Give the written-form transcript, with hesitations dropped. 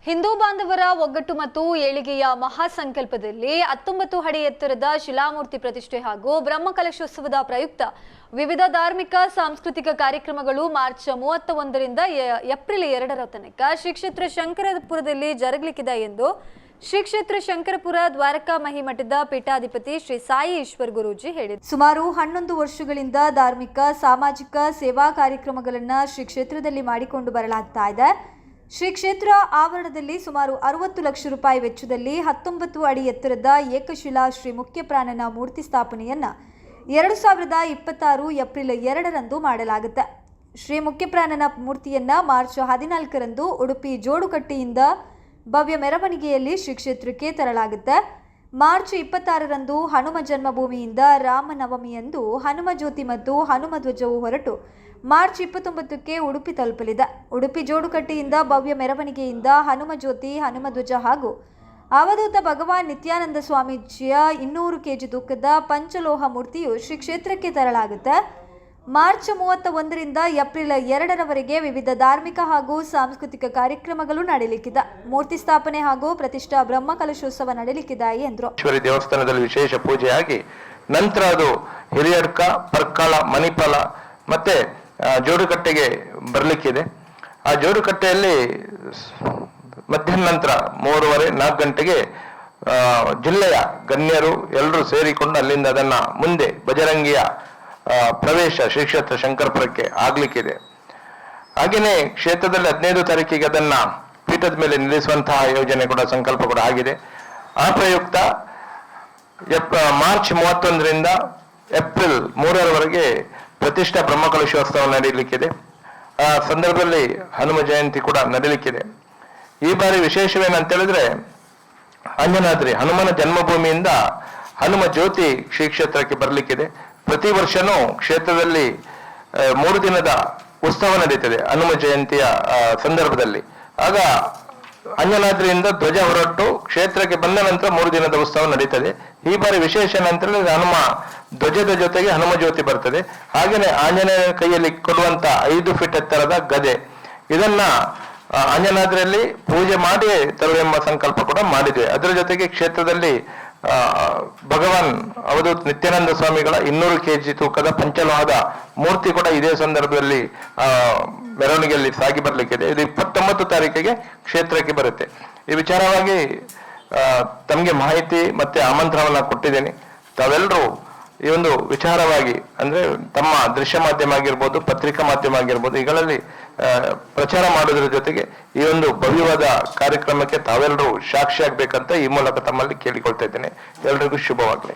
ಹಿಂದೂ ಬಾಂಧವರ ಒಗ್ಗಟ್ಟು ಮತ್ತು ಏಳಿಗೆಯ ಮಹಾಸಂಕಲ್ಪದಲ್ಲಿ 19 ಅಡಿ ಎತ್ತರದ ಶಿಲಾಮೂರ್ತಿ ಪ್ರತಿಷ್ಠೆ ಹಾಗೂ ಬ್ರಹ್ಮಕಲಶೋತ್ಸವದ ಪ್ರಯುಕ್ತ ವಿವಿಧ ಧಾರ್ಮಿಕ ಸಾಂಸ್ಕೃತಿಕ ಕಾರ್ಯಕ್ರಮಗಳು ಮಾರ್ಚ್ 31 ರಿಂದ ಏಪ್ರಿಲ್ 2ರ ತನಕ ಶ್ರೀ ಕ್ಷೇತ್ರ ಶಂಕರಪುರದಲ್ಲಿ ಜರುಗಲಿಕ್ಕಿದೆ ಎಂದು ಶ್ರೀ ಕ್ಷೇತ್ರ ಶಂಕರಪುರ ದ್ವಾರಕಾ ಮಹಿಮಠದ ಪೀಠಾಧಿಪತಿ ಶ್ರೀ ಸಾಯಿ ಈಶ್ವರ್ ಗುರೂಜಿ ಹೇಳಿದರು. ಸುಮಾರು 11 ವರ್ಷಗಳಿಂದ ಧಾರ್ಮಿಕ ಸಾಮಾಜಿಕ ಸೇವಾ ಕಾರ್ಯಕ್ರಮಗಳನ್ನು ಶ್ರೀ ಕ್ಷೇತ್ರದಲ್ಲಿ ಮಾಡಿಕೊಂಡು ಬರಲಾಗ್ತಾ ಇದೆ. ಶ್ರೀ ಕ್ಷೇತ್ರ ಆವರಣದಲ್ಲಿ ಸುಮಾರು 60 ಲಕ್ಷ ರೂಪಾಯಿ ವೆಚ್ಚದಲ್ಲಿ 19 ಅಡಿ ಎತ್ತರದ ಏಕಶಿಲಾ ಶ್ರೀ ಮುಖ್ಯಪ್ರಾಣನ ಮೂರ್ತಿ ಸ್ಥಾಪನೆಯನ್ನು 2026 ಏಪ್ರಿಲ್ 2ರಂದು ಮಾಡಲಾಗುತ್ತೆ. ಶ್ರೀ ಮುಖ್ಯಪ್ರಾಣನ ಮೂರ್ತಿಯನ್ನು ಮಾರ್ಚ್ 14ರಂದು ಉಡುಪಿ ಜೋಡುಕಟ್ಟೆಯಿಂದ ಭವ್ಯ ಮೆರವಣಿಗೆಯಲ್ಲಿ ಶ್ರೀ ಕ್ಷೇತ್ರಕ್ಕೆ ತರಲಾಗುತ್ತೆ. ಮಾರ್ಚ್ 26ರಂದು ಹನುಮ ಜನ್ಮಭೂಮಿಯಿಂದ ರಾಮನವಮಿಯಂದು ಹನುಮ ಜ್ಯೋತಿ ಮತ್ತು ಹನುಮ ಧ್ವಜವು ಹೊರಟು ಮಾರ್ಚ್ 29ಕ್ಕೆ ಉಡುಪಿ ತಲುಪಲಿದೆ. ಉಡುಪಿ ಜೋಡುಕಟ್ಟೆಯಿಂದ ಭವ್ಯ ಮೆರವಣಿಗೆಯಿಂದ ಹನುಮ ಜ್ಯೋತಿ, ಹನುಮ ಧ್ವಜ ಹಾಗೂ ಅವಧೂತ ಭಗವಾನ್ ನಿತ್ಯಾನಂದ ಸ್ವಾಮೀಜಿಯ 200 ಕೆಜಿ ತೂಕದ ಪಂಚಲೋಹ ಮೂರ್ತಿಯು ಶ್ರೀ ಕ್ಷೇತ್ರಕ್ಕೆ ತರಲಾಗುತ್ತೆ. ಮಾರ್ಚ್ 31ರಿಂದ ಏಪ್ರಿಲ್ 2ರವರೆಗೆ ವಿವಿಧ ಧಾರ್ಮಿಕ ಹಾಗೂ ಸಾಂಸ್ಕೃತಿಕ ಕಾರ್ಯಕ್ರಮಗಳು ನಡೆಯಲಿಕ್ಕಿದೆ. ಮೂರ್ತಿ ಸ್ಥಾಪನೆ ಹಾಗೂ ಪ್ರತಿಷ್ಠಾ ಬ್ರಹ್ಮಕಲಶೋತ್ಸವ ನಡೆಯಲಿಕ್ಕಿದೆ ಎಂದರು. ದೇವಸ್ಥಾನದಲ್ಲಿ ವಿಶೇಷ ಪೂಜೆಯಾಗಿ ನಂತರ ಅದು ಹಿರಿಯಡ್ಕ, ಪರ್ಕಾಳ, ಮಣಿಪಾಲ ಮತ್ತೆ ಜೋಡುಕಟ್ಟೆಗೆ ಬರಲಿಕ್ಕಿದೆ. ಆ ಜೋಡುಕಟ್ಟೆಯಲ್ಲಿ ಮಧ್ಯಾಹ್ನ ನಂತರ 3:30-4 ಗಂಟೆಗೆ ಜಿಲ್ಲೆಯ ಗಣ್ಯರು ಎಲ್ಲರೂ ಸೇರಿಕೊಂಡು ಅಲ್ಲಿಂದ ಅದನ್ನ ಮುಂದೆ ಬಜರಂಗಿಯ ಪ್ರವೇಶ ಶ್ರೀ ಕ್ಷೇತ್ರ ಶಂಕರಪುರಕ್ಕೆ ಆಗ್ಲಿಕ್ಕಿದೆ. ಹಾಗೆಯೇ ಕ್ಷೇತ್ರದಲ್ಲಿ 15 ತಾರೀಕಿಗೆ ಅದನ್ನ ಪೀಠದ ಮೇಲೆ ನಿಲ್ಲಿಸುವಂತಹ ಯೋಜನೆ ಕೂಡ ಸಂಕಲ್ಪ ಕೂಡ ಆಗಿದೆ. ಆ ಪ್ರಯುಕ್ತ ಮಾರ್ಚ್ 31ರಿಂದ ಏಪ್ರಿಲ್ 3ರವರೆಗೆ ಪ್ರತಿಷ್ಠಾ ಬ್ರಹ್ಮಕಲಶೋತ್ಸವ ನಡೆಯಲಿಕ್ಕಿದೆ. ಆ ಸಂದರ್ಭದಲ್ಲಿ ಹನುಮ ಜಯಂತಿ ಕೂಡ ನಡೆಯಲಿಕ್ಕಿದೆ. ಈ ಬಾರಿ ವಿಶೇಷವೇನಂತ ಹೇಳಿದ್ರೆ ಅಂಜನಾದ್ರಿ ಹನುಮನ ಜನ್ಮಭೂಮಿಯಿಂದ ಹನುಮ ಜ್ಯೋತಿ ಶ್ರೀ ಕ್ಷೇತ್ರಕ್ಕೆ ಬರಲಿಕ್ಕಿದೆ. ಪ್ರತಿ ವರ್ಷನೂ ಕ್ಷೇತ್ರದಲ್ಲಿ 3 ದಿನದ ಉತ್ಸವ ನಡೀತದೆ ಹನುಮ ಜಯಂತಿಯ ಸಂದರ್ಭದಲ್ಲಿ. ಆಗ ಅಂಜನಾದ್ರಿಯಿಂದ ಧ್ವಜ ಹೊರಟು ಕ್ಷೇತ್ರಕ್ಕೆ ಬಂದ ನಂತರ 3 ದಿನದ ಉತ್ಸವ ನಡೀತದೆ. ಈ ಬಾರಿ ವಿಶೇಷ ಏನಂತ ಹೇಳಿದ್ರೆ ಹನುಮ ಧ್ವಜದ ಜೊತೆಗೆ ಹನುಮ ಜ್ಯೋತಿ ಬರ್ತದೆ. ಹಾಗೇನೆ ಆಂಜನೇಯನ ಕೈಯಲ್ಲಿ ಕೊಡುವಂತ 5 ಫೀಟ್ ಎತ್ತರದ ಗದೆ, ಇದನ್ನ ಅಂಜನಾದ್ರಿಯಲ್ಲಿ ಪೂಜೆ ಮಾಡಿ ತರುವೆಂಬ ಸಂಕಲ್ಪ ಕೂಡ ಮಾಡಿದೆ. ಅದರ ಜೊತೆಗೆ ಕ್ಷೇತ್ರದಲ್ಲಿ ಭಗವಾನ್ ಅವಧೂತ ನಿತ್ಯಾನಂದ ಸ್ವಾಮಿಗಳ 200 ಕೆಜಿ ತೂಕದ ಪಂಚಲೋಹದ ಮೂರ್ತಿ ಕೂಡ ಇದೇ ಸಂದರ್ಭದಲ್ಲಿ ಮೆರವಣಿಗೆಯಲ್ಲಿ ಸಾಗಿ ಬರಲಿಕ್ಕಿದೆ. ಇದು 29 ತಾರೀಕಿಗೆ ಕ್ಷೇತ್ರಕ್ಕೆ ಬರುತ್ತೆ. ಈ ವಿಚಾರವಾಗಿ ತಮಗೆ ಮಾಹಿತಿ ಮತ್ತೆ ಆಮಂತ್ರಣವನ್ನ ಕೊಟ್ಟಿದ್ದೇನೆ. ತಾವೆಲ್ಲರೂ ಈ ಒಂದು ವಿಚಾರವಾಗಿ ಅಂದ್ರೆ ತಮ್ಮ ದೃಶ್ಯ ಮಾಧ್ಯಮ ಆಗಿರ್ಬೋದು, ಪತ್ರಿಕಾ ಮಾಧ್ಯಮ ಆಗಿರ್ಬೋದು, ಇವುಗಳಲ್ಲಿ ಪ್ರಚಾರ ಮಾಡೋದ್ರ ಜೊತೆಗೆ ಈ ಒಂದು ಭವ್ಯವಾದ ಕಾರ್ಯಕ್ರಮಕ್ಕೆ ತಾವೆಲ್ಲರೂ ಸಾಕ್ಷಿ ಆಗ್ಬೇಕಂತ ಈ ಮೂಲಕ ತಮ್ಮಲ್ಲಿ ಕೇಳಿಕೊಳ್ತಾ ಇದ್ದೇನೆ. ಎಲ್ರಿಗೂ ಶುಭವಾಗಲಿ.